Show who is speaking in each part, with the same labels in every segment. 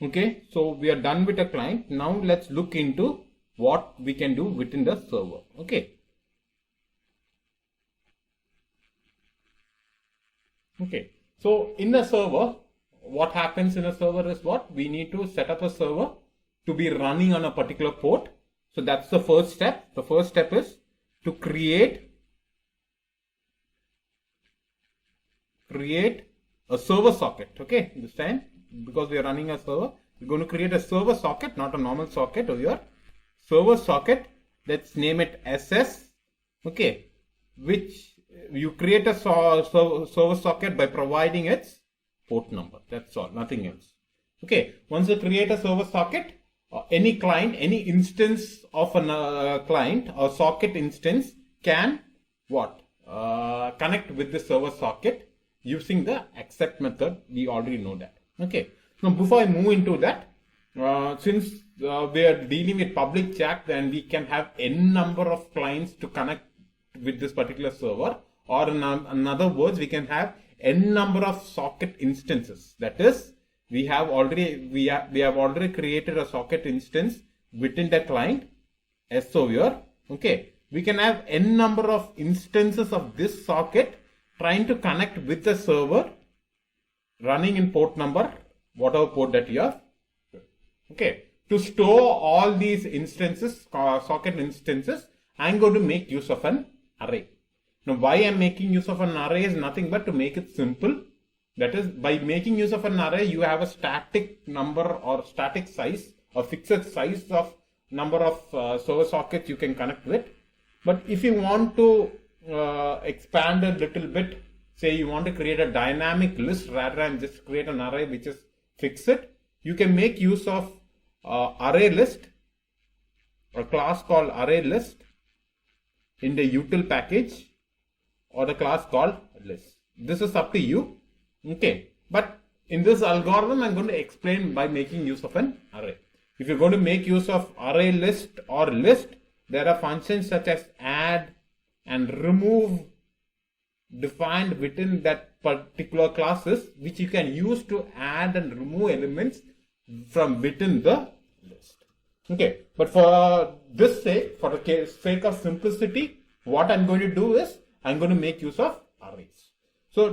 Speaker 1: Okay, so we are done with a client. Now let's look into what we can do within the server. Okay. Okay, so in a server, what happens in a server is what? We need to set up a server to be running on a particular port. So that's the first step. The first step is to create a server socket. Okay, this time because we are running a server, we're going to create a server socket, not a normal socket over here. Server socket, let's name it SS. Okay, which you create a server socket by providing its port number. That's all, nothing else. Okay, once you create a server socket, any client, any instance of a client or socket instance can what? Connect with the server socket using the accept method. We already know that. Okay, now before I move into that, since we are dealing with public chat, then we can have n number of clients to connect with this particular server, or in other words, we can have n number of socket instances. That is, we have already created a socket instance within the client S over here. Okay, we can have n number of instances of this socket trying to connect with the server running in port number, whatever port that you have. Okay, to store all these instances, socket instances, I'm going to make use of an array. Now, why I'm making use of an array is nothing but to make it simple. That is, by making use of an array, you have a static number or static size or fixed size of number of server sockets you can connect with. But if you want to expand a little bit, say you want to create a dynamic list rather than just create an array which is fixed, you can make use of array list, a class called array list in the util package, or the class called list. This is up to you. Okay, but in this algorithm, I'm going to explain by making use of an array. If you're going to make use of array list or list, there are functions such as add and remove defined within that particular classes, which you can use to add and remove elements from within the list. Okay, but for this sake, for the sake of simplicity, what I'm going to do is I'm going to make use of arrays. So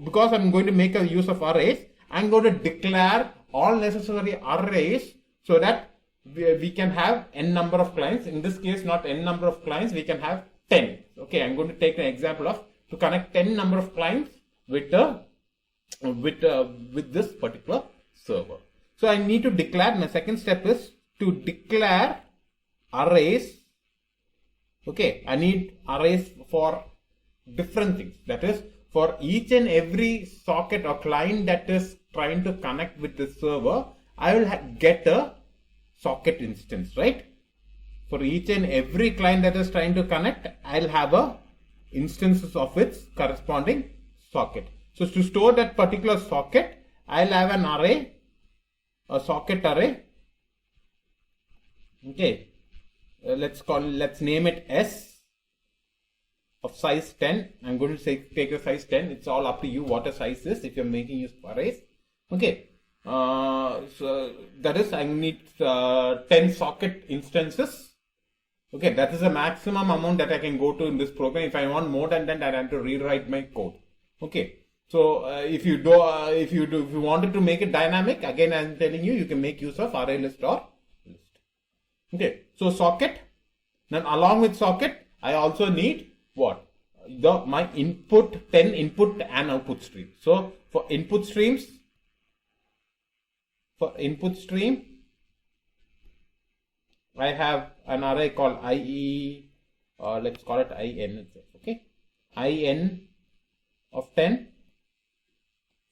Speaker 1: because I'm going to make a use of arrays, I'm going to declare all necessary arrays so that we can have n number of clients. In this case, not n number of clients, we can have 10. Okay, I'm going to take an example of to connect 10 number of clients with this particular server. So I need to declare, my second step is to declare arrays. Okay, I need arrays for different things. That is, for each and every socket or client that is trying to connect with the server, I will get a socket instance, right? For each and every client that is trying to connect, I'll have a instances of its corresponding socket. So to store that particular socket, I'll have an array, a socket array. Okay, let's name it S of size 10. I'm going to take a size 10. It's all up to you what a size is if you're making use of arrays. Okay, so that is, I need 10 socket instances. Okay, that is the maximum amount that I can go to in this program. If I want more than that, I have to rewrite my code. Okay, so if you wanted to make it dynamic, again I'm telling you, you can make use of array list or list. Okay, so socket. Then along with socket, I also need what? My input, 10 input and output stream. So for input stream, I have an array called IE, let's call it IN itself. Okay, IN of 10.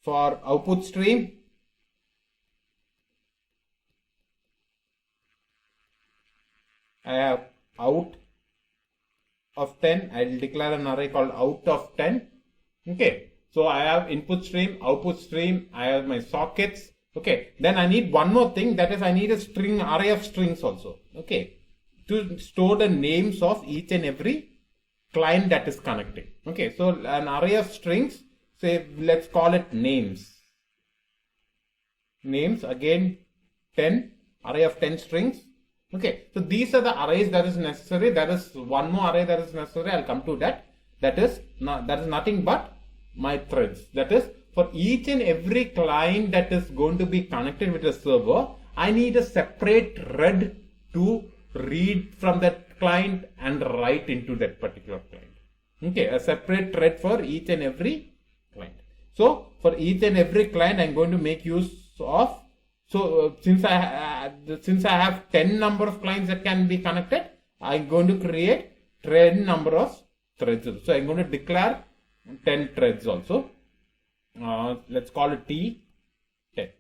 Speaker 1: For output stream, I have out of 10. I will declare an array called out of 10. Okay, so I have input stream, output stream, I have my sockets. Okay, then I need one more thing, that is I need a string, array of strings also. Okay, to store the names of each and every client that is connecting. Okay, so an array of strings, say let's call it names. names, again 10, array of 10 strings. Okay, so these are the arrays that is necessary. There is one more array that is necessary. I'll come to that. That is nothing but my threads. That is, for each and every client that is going to be connected with a server, I need a separate thread to read from that client and write into that particular client. Okay, a separate thread for each and every client. So for each and every client, I'm going to make use of. So since I have 10 number of clients that can be connected, I'm going to create 10 number of threads. So I'm going to declare 10 threads also. Let's call it T10.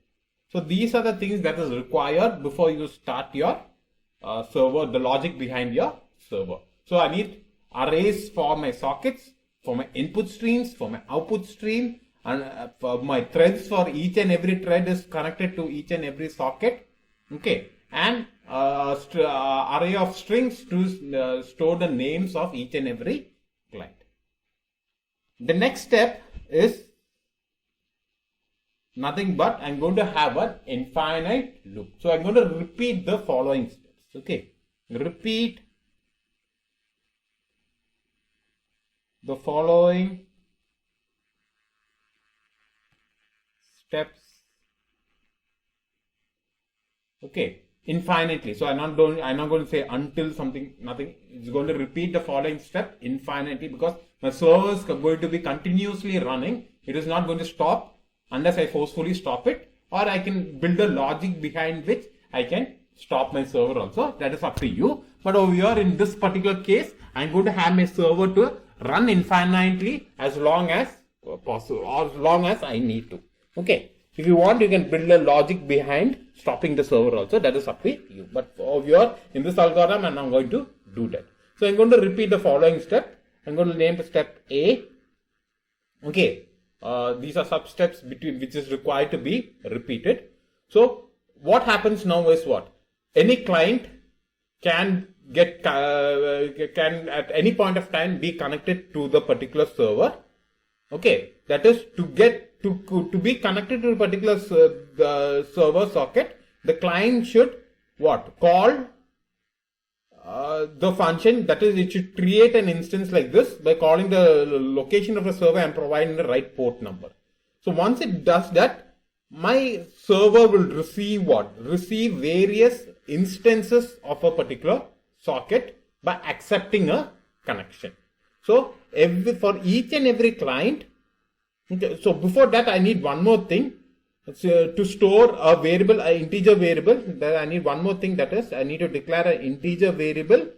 Speaker 1: So these are the things that is required before you start your server, the logic behind your server. So I need arrays for my sockets, for my input streams, for my output stream, and for my threads. For each and every thread is connected to each and every socket. Okay, and array of strings to store the names of each and every client. The next step is nothing but I'm going to have an infinite loop. So I'm going to repeat the following steps. Okay, repeat the following steps. Okay, infinitely. So I'm not going to say until something, nothing. It's going to repeat the following step infinitely, because my server is going to be continuously running. It is not going to stop unless I forcefully stop it, or I can build a logic behind which I can stop my server also. That is up to you. But over here in this particular case, I'm going to have my server to run infinitely as long as possible, or as long as I need to. Okay. If you want, you can build a logic behind stopping the server also. That is up to you. But over here in this algorithm, and I'm going to do that. So I'm going to repeat the following step. I'm going to name the step A. Okay. These are sub steps between which is required to be repeated. So what happens now is what? Any client can at any point of time be connected to the particular server. Okay, that is, to be connected to a particular server socket, the client should what? Call the function, that is, it should create an instance like this by calling the location of a server and providing the right port number. So once it does that, my server will receive what? Receive various instances of a particular socket by accepting a connection. So for each and every client, okay, so before that I need one more thing. To store a variable, an integer variable, that I need one more thing, that is, I need to declare an integer variable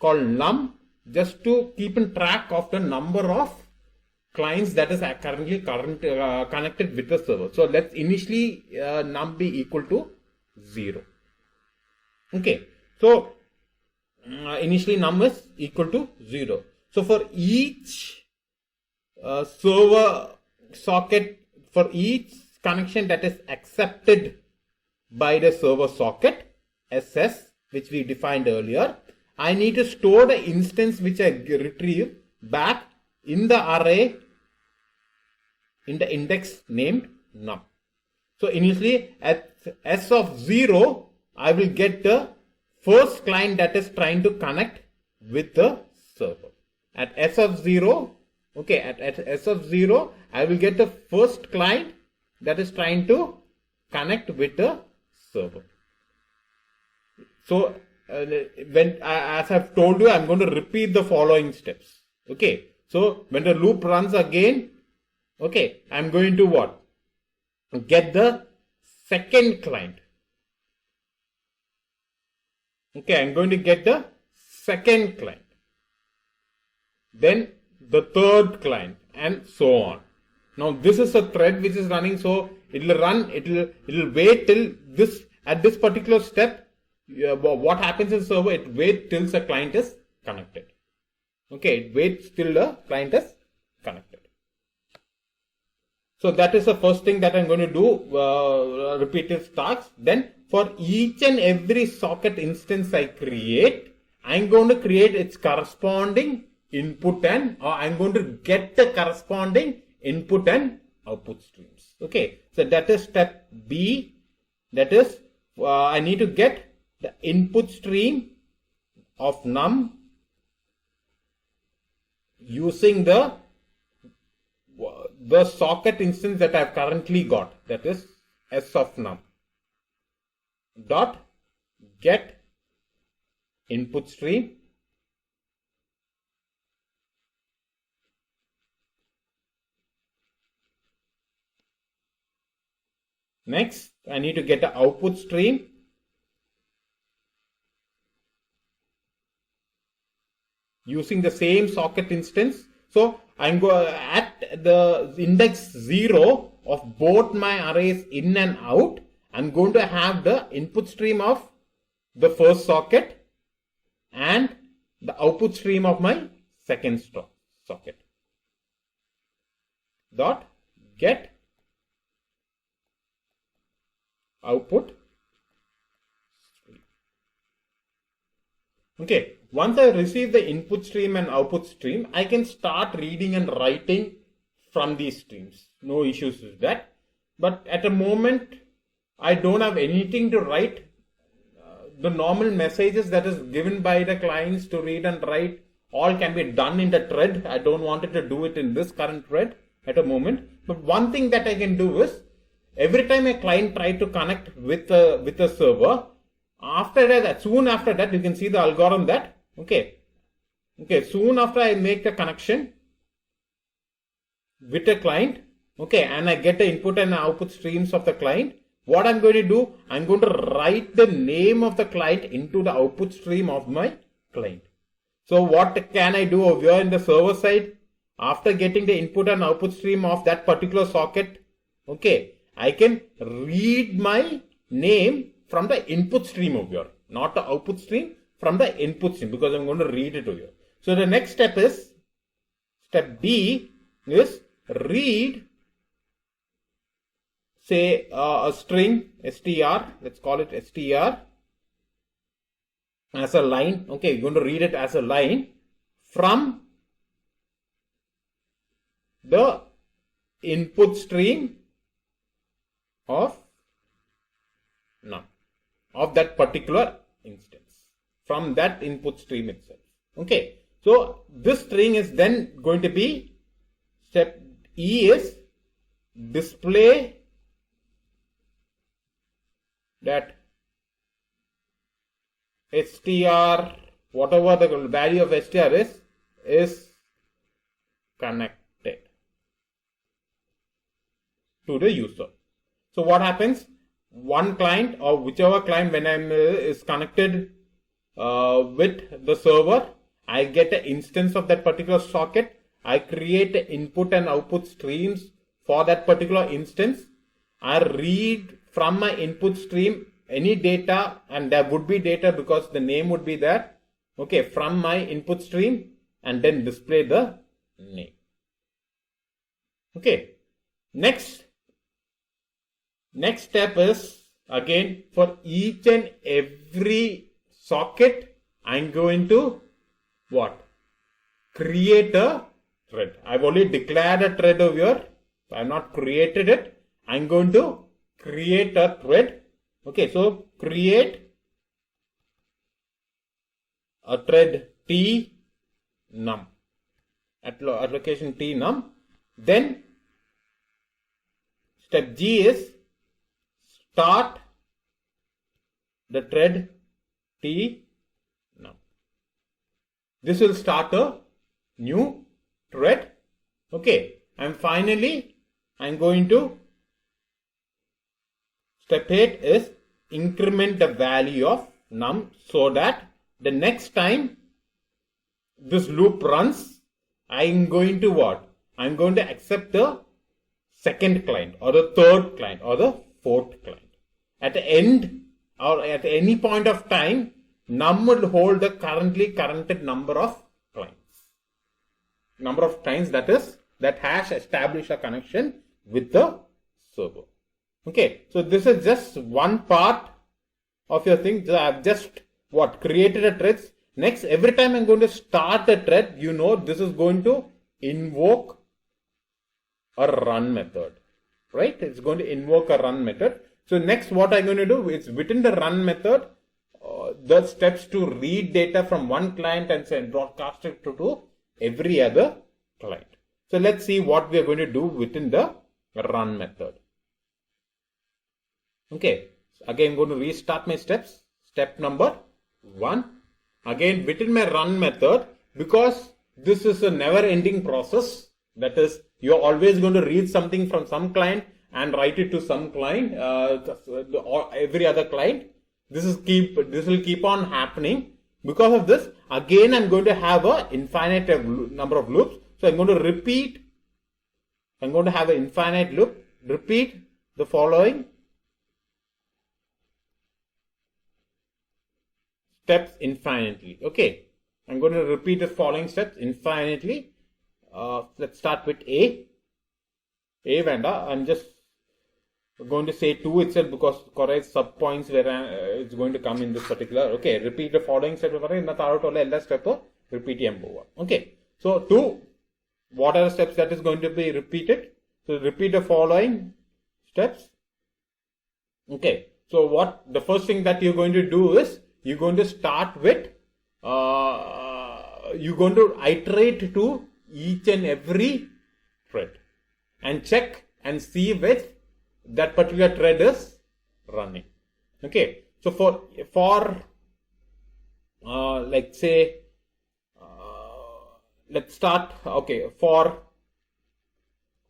Speaker 1: called num, just to keep in track of the number of clients that is currently connected with the server. So let's initially num be equal to 0. Okay, so initially num is equal to 0. So for each server socket, for each connection that is accepted by the server socket SS, which we defined earlier, I need to store the instance which I retrieve back in the array in the index named num. So initially at S of 0, I will get the first client that is trying to connect with the server. At S of 0, okay, at S of 0, I will get the first client that is trying to connect with the server. So as I've told you, I'm going to repeat the following steps. Okay, so when the loop runs again, okay, I'm going to what? Get the second client. Okay, I'm going to get the second client, then the third client, and so on. Now this is a thread which is running, so it will wait till this, at this particular step, what happens in the server, it waits till the client is connected. Okay, it waits till the client is connected. So that is the first thing that I'm going to do, repeated tasks. Then for each and every socket instance I create, I'm going to create its corresponding input and I'm going to get the corresponding input and output streams. Okay, so that is step B. That is, I need to get the input stream of num using the socket instance that I've currently got, that is s of num dot get input stream next. I need to get the output stream using the same socket instance. So I'm going at the index 0 of both my arrays in and out. I'm going to have the input stream of the first socket and the output stream of my second socket. Dot get output stream. Okay, once I receive the input stream and output stream, I can start reading and writing from these streams. No issues with that. But at the moment, I don't have anything to write. The normal messages that is given by the clients to read and write all can be done in the thread. I don't want it to do it in this current thread at a moment. But one thing that I can do is, every time a client tries to connect with a server, after that, soon after that, you can see the algorithm that, soon after I make the connection with a client, and I get the input and output streams of the client, what I'm going to do, I'm going to write the name of the client into the output stream of my client. So what can I do over here in the server side? After getting the input and output stream of that particular socket, I can read my name from the input stream over here, not the output stream, from the input stream, because I'm going to read it over here. So the next step is, step D is read, say a string str, let's call it str, as a line. You're going to read it as a line from the input stream of num of that particular instance, from that input stream itself. So this string is then going to be, step E is display that str, whatever the value of str is connected to the user. So what happens? One client, or whichever client when I'm is connected with the server, I get an instance of that particular socket. I create input and output streams for that particular instance. I read from my input stream any data, and there would be data because the name would be there, from my input stream, and then display the name. Next step is, again, for each and every socket, I'm going to create a thread. I've already declared a thread over here. I have not created it. I'm going to create a thread. So create a thread T num at location T num. Then step G is start the thread T num. This will start a new thread. And finally, I'm going to, step 8 is increment the value of num, so that the next time this loop runs, I'm going to I'm going to accept the second client or the third client or the fourth client. At the end or at any point of time, num will hold the currently currented number of clients. Number of times that hash establish a connection with the server. So this is just one part of your thing. So I've just created a thread. Next, every time I'm going to start a thread, this is going to invoke a run method, right? It's going to invoke a run method. So next what I'm going to do is within the run method, the steps to read data from one client and send broadcast it to every other client. So let's see what we are going to do within the run method. Okay, so again I'm going to restart my steps. Step number 1. Again within my run method, because this is a never ending process, that is, you're always going to read something from some client and write it to some client, or every other client. This will keep on happening. Because of this, again I'm going to have a infinite number of loops. So I'm going to repeat. I'm going to have an infinite loop. Repeat the following steps infinitely. Okay, I'm going to repeat the following steps infinitely. Let's start with A. A Vanda. I'm just going to say 2 itself because correct sub points where it's going to come in this particular. Okay, repeat the following step. Repeat. Okay, so 2. What are the steps that is going to be repeated? So repeat the following steps. Okay, so what the first thing that you're going to do is you're going to start with you're going to iterate to each and every thread and check and see which that particular thread is running. Okay, so for let's say let's start. Okay, for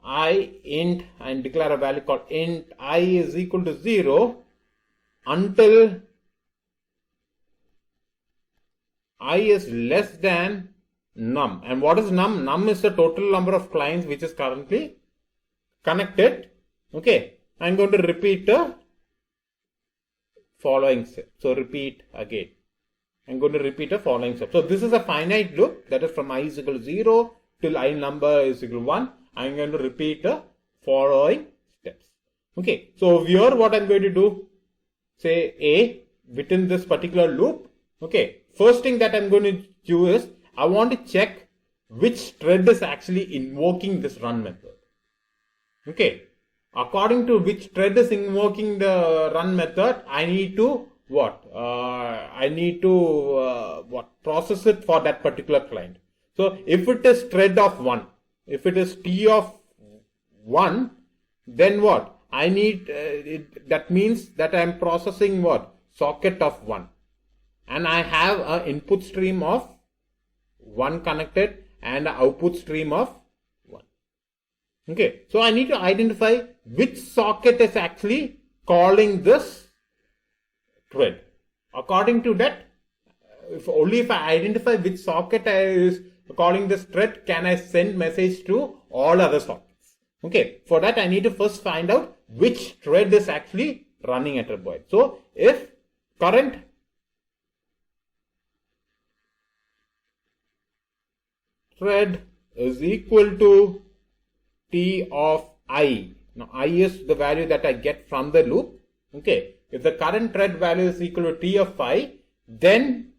Speaker 1: I int and declare a value called int I is equal to 0 until I is less than num. And what is num? Num is the total number of clients which is currently connected. Okay, I'm going to repeat the following step. So repeat again. I'm going to repeat the following step. So this is a finite loop, that is from I is equal to 0 till I number is equal to 1. I'm going to repeat the following steps. Okay, so here what I'm going to do, say A within this particular loop. Okay, first thing that I'm going to do is I want to check which thread is actually invoking this run method. Okay, according to which thread is invoking the run method, I need to process it for that particular client. So if it is thread of 1, if it is T of 1, then what? I need, that means that I am processing what? Socket of 1. And I have an input stream of 1 connected and an output stream of 1. Okay, so I need to identify which socket is actually calling this thread. According to that, if I identify which socket is calling this thread, can I send message to all other sockets? Okay, for that I need to first find out which thread is actually running at a point. So if current thread is equal to T of I. Now I is the value that I get from the loop. Okay, if the current thread value is equal to T of I, then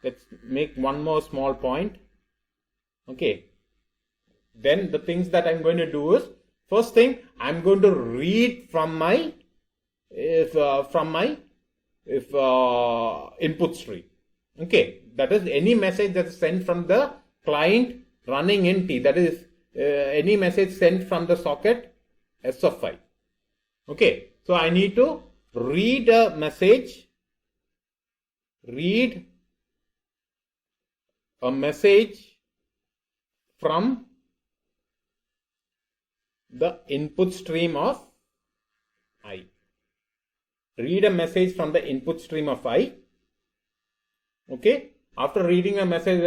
Speaker 1: let's make one more small point. Okay, then the things that I'm going to do is, first thing I'm going to read from my input stream. Okay, that is any message that is sent from the client running in T, that is any message sent from the socket S of I. Okay, so I need to read a message, from the input stream of I. Read a message from the input stream of I. Okay, after reading a message,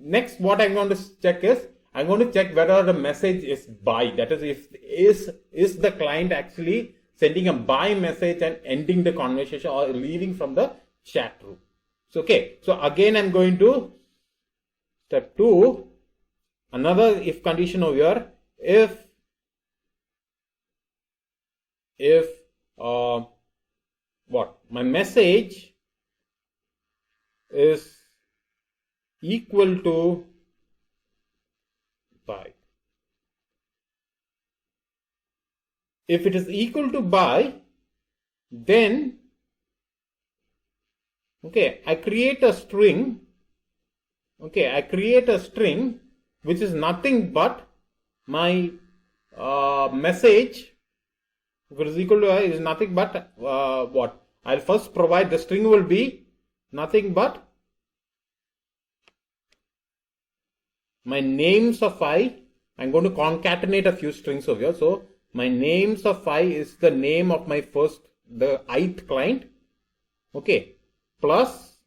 Speaker 1: next what I'm going to check is, I'm going to check whether the message is by, that is the client actually sending a by message and ending the conversation or leaving from the chat room. So okay, so again I'm going to step 2, another if condition over here. If my message is equal to by, if it is equal to by, then okay, I create a string. Okay, I create a string which is nothing but my message. If it is equal to I, is nothing but what? I'll first provide the string will be nothing but my names of I. I'm going to concatenate a few strings over here. So my names of I is the name of my first, the ith client. Okay, plus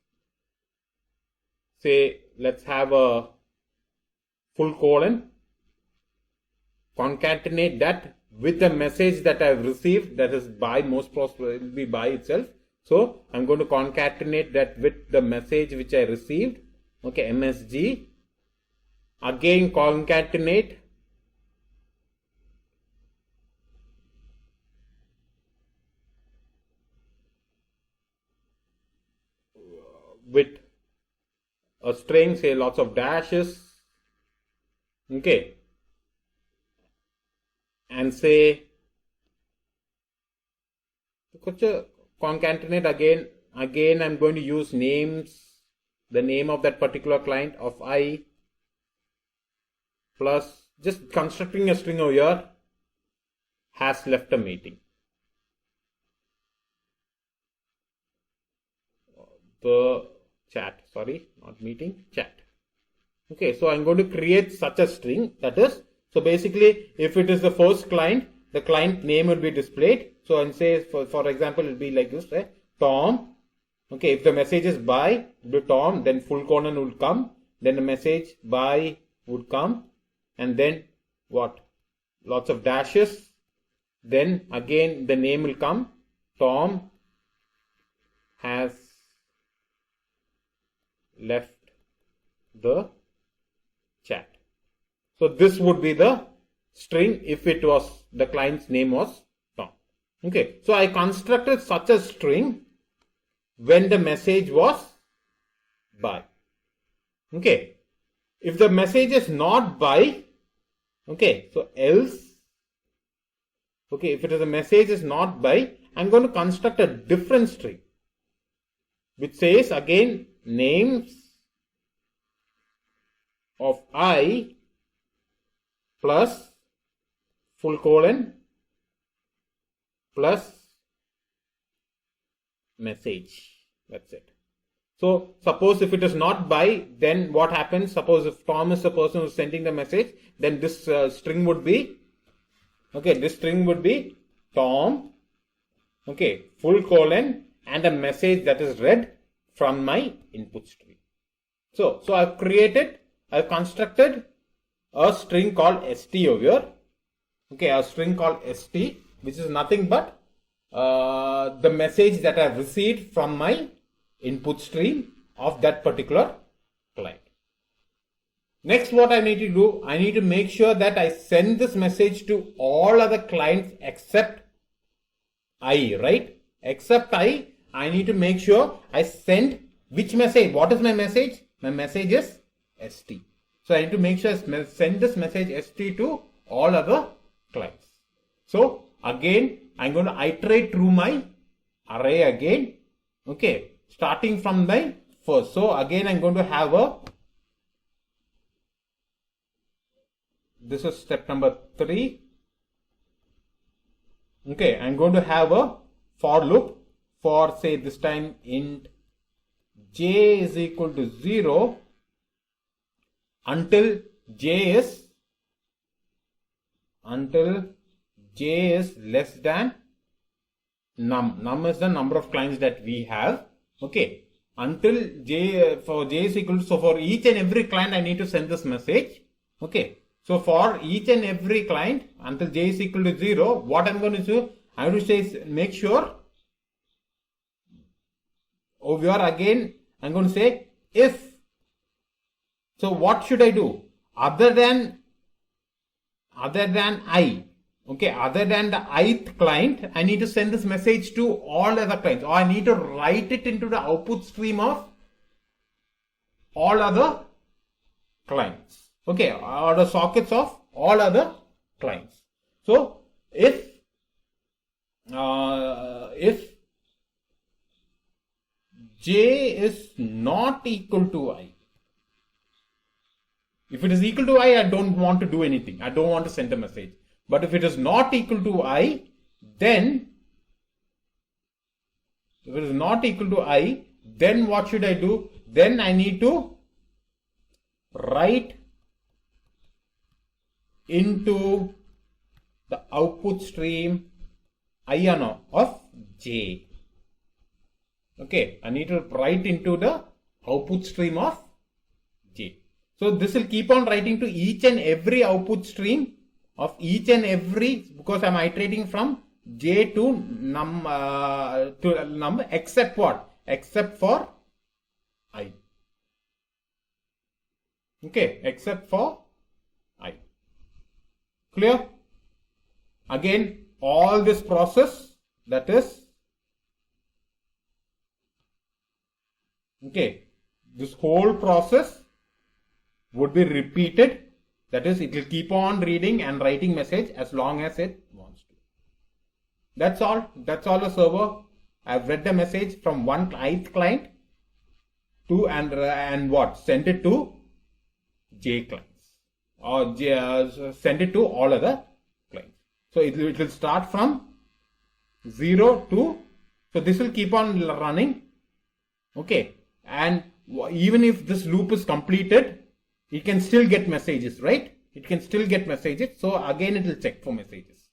Speaker 1: say let's have a full colon, concatenate that with the message that I've received, that is by, most probably will be by itself. So I'm going to concatenate that with the message which I received. Okay, MSG. Again concatenate with a string, say lots of dashes. Okay, and say concatenate again. I'm going to use names, the name of that particular client of I, plus just constructing a string over here, has left a meeting. The chat, sorry, not meeting, chat. Okay, so I'm going to create such a string, that is, so basically if it is the first client, the client name will be displayed. So and say for example it will be like this, Tom. Okay, if the message is by, do Tom, then full colon would come, then the message by would come, and then what? Lots of dashes, then again the name will come, Tom has left the chat. So this would be the string if it was, the client's name was Tom. Okay, so I constructed such a string when the message was by. Okay, if the message is not by, okay, so else, okay, if it is a message is not by, I'm going to construct a different string which says again names of I plus full colon plus message. That's it. So suppose if it is not by, then what happens? Suppose if Tom is the person who's sending the message, then this string would be, okay, this string would be Tom, okay, full colon and a message that is read from my input stream. So I've constructed a string called st over here. Okay, a string called st, which is nothing but the message that I've received from my input stream of that particular client. Next, what I need to do, I need to make sure that I send this message to all other clients except I, right? Except I need to make sure I send which message? What is my message? My message is st. So I need to make sure I send this message st to all other clients. So again, I'm going to iterate through my array again. Okay, starting from my first. So again, I'm going to have this is step number 3. Okay, I'm going to have a for loop for, say, this time int j is equal to 0 until j is less than num. Num is the number of clients that we have. Okay, until for j is equal to, so for each and every client I need to send this message. Okay, so for each and every client until j is equal to 0, what I'm going to do, I have to say, make sure over here again I'm going to say if. So what should I do? Other than I, okay, other than the ith client, I need to send this message to all other clients, or I need to write it into the output stream of all other clients. Okay, or the sockets of all other clients. So if if j is not equal to I. If it is equal to I don't want to do anything. I don't want to send a message. But if it is not equal to I, then if it is not equal to I, then what should I do? Then I need to write into the output stream INO of j. Okay, I need to write into the output stream of j. So this will keep on writing to each and every output stream of each and every, because I am iterating from j to num except what? Except for I. Okay, except for I. Clear? Again, all this process, that is, okay, this whole process would be repeated. That is, it will keep on reading and writing message as long as it wants to. That's all. That's all the server. I've read the message from one ith client to and what? Send it to j clients, or send it to all other clients. So it will start from 0 to, so this will keep on running. Okay, and even if this loop is completed, it can still get messages, right? It can still get messages. So again, it will check for messages.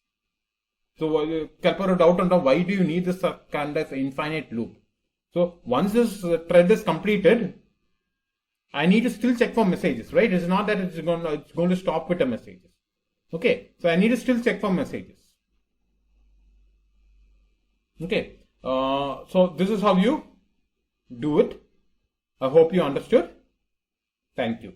Speaker 1: So Kalpar, doubt on why do you need this kind of infinite loop? So once this thread is completed, I need to still check for messages, right? It's not that it's going to stop with the messages. Okay, so I need to still check for messages. Okay, so this is how you do it. I hope you understood. Thank you.